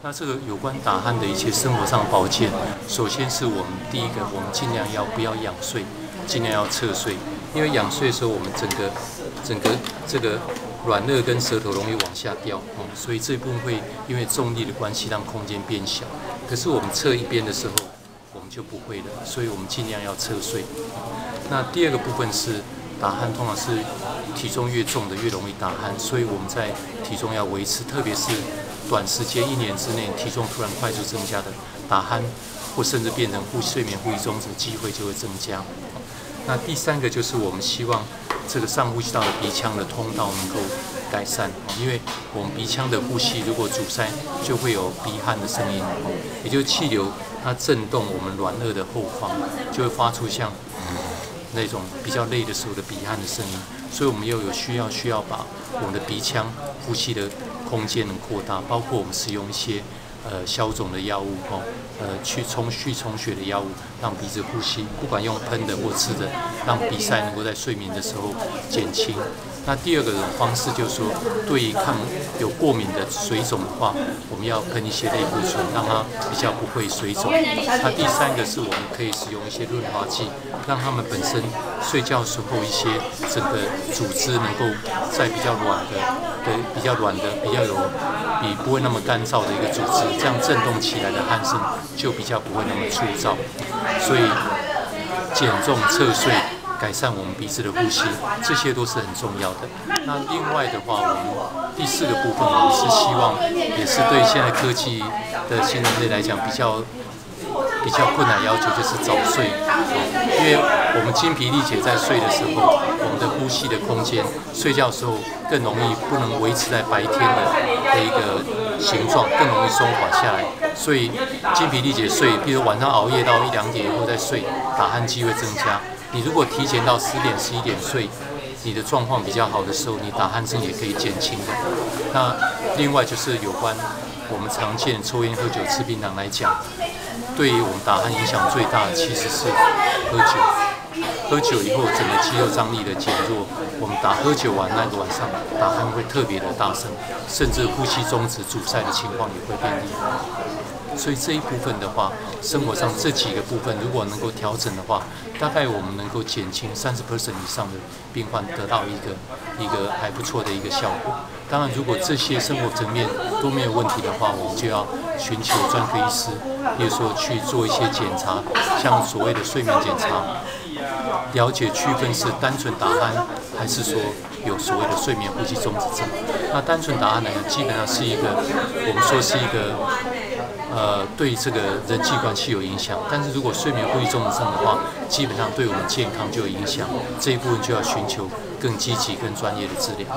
那这个有关打鼾的一些生活上保健，首先是我们第一个，我们尽量不要仰睡，尽量要侧睡，因为仰睡的时候，我们整个这个软腭跟舌头容易往下掉，所以这部分会因为重力的关系让空间变小。可是我们侧一边的时候，我们就不会了，所以我们尽量要侧睡。那第二个部分是打鼾，通常是体重越重的越容易打鼾，所以我们在体重要维持，特别是短时间1年之内体重突然快速增加的打鼾，或甚至变成睡眠呼吸中止的机会就会增加。那第三个就是我们希望这个上呼吸道的鼻腔的通道能够改善，因为我们鼻腔的呼吸如果阻塞，就会有鼻鼾的声音，也就是气流它震动我们软腭的后方，就会发出像那种比较累的时候的鼻鼾的声音。所以我们又有需要把我们的鼻腔呼吸的空间能扩大，包括我们使用一些消肿的药物去充血的药物，让鼻子呼吸，不管用喷的或吃的，让鼻塞能够在睡眠的时候减轻。那第二个方式就是说，对于有过敏的水肿的话，我们要喷一些类固醇，让它比较不会水肿。那第三个是我们可以使用一些润滑剂，让他们本身睡觉时候一些整个组织能够在比较软的、比较有不会那么干燥的一个组织，这样震动起来的鼾声就比较不会那么粗糙。所以减重、侧睡。改善我们鼻子的呼吸，这些都是很重要的。那另外的话，我们第4个部分，我们是希望，也是对现在科技的新人类来讲比较困难要求，就是早睡。因为我们精疲力竭在睡的时候，我们的呼吸的空间，睡觉的时候更容易不能维持在白天的一个形状，更容易松垮下来。所以精疲力竭睡，比如晚上熬夜到1、2点以后再睡，打鼾机会增加。你如果提前到10点、11点睡，你的状况比较好的时候，你打鼾声也可以减轻的。那另外就是有关我们常见抽烟、喝酒、吃槟榔来讲，对于我们打鼾影响最大的其实是喝酒。喝酒以后，整个肌肉张力的减弱，我们喝酒完那个晚上打鼾会特别的大声，甚至呼吸中止、阻塞的情况也会变厉害。所以这一部分的话，生活上这几个部分如果能够调整的话，大概我们能够减轻30% 以上的病患得到一个还不错的一个效果。当然，如果这些生活层面都没有问题的话，我们就要寻求专科医师，比如说去做一些检查，像所谓的睡眠检查，了解区分是单纯打鼾，还是说有所谓的睡眠呼吸中止症。那单纯打鼾来讲，基本上是一个我们说是一个对这个人际关系有影响，但是如果睡眠呼吸中止症的话，基本上对我们健康就有影响，这一部分就要寻求更积极、更专业的治疗。